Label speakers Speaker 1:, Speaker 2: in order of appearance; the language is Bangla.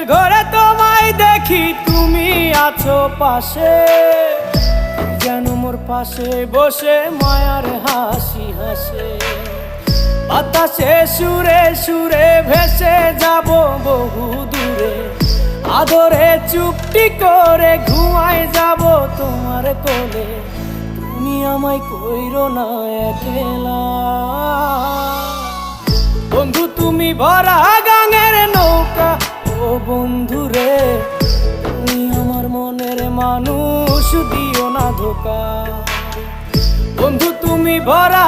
Speaker 1: স্বপ্নের ঘরে তোমায় দেখি তুমি আছো পাশে, যেন মোর পাশে বসে মায়ার হাসি হাসে। বাতাসে সুরে সুরে ভেসে যাব বহু দূরে, আদরে চুপটি করে ঘুমায় যাব তোমার কোলে। তুমি আমায় কইরো না একলা বন্ধু, তুমি ভরা গাঙের নৌকা। ও বন্ধু রে, তুমি আমার মনের মানুষ, দিও না ধোকা। বন্ধু তুমি ভরা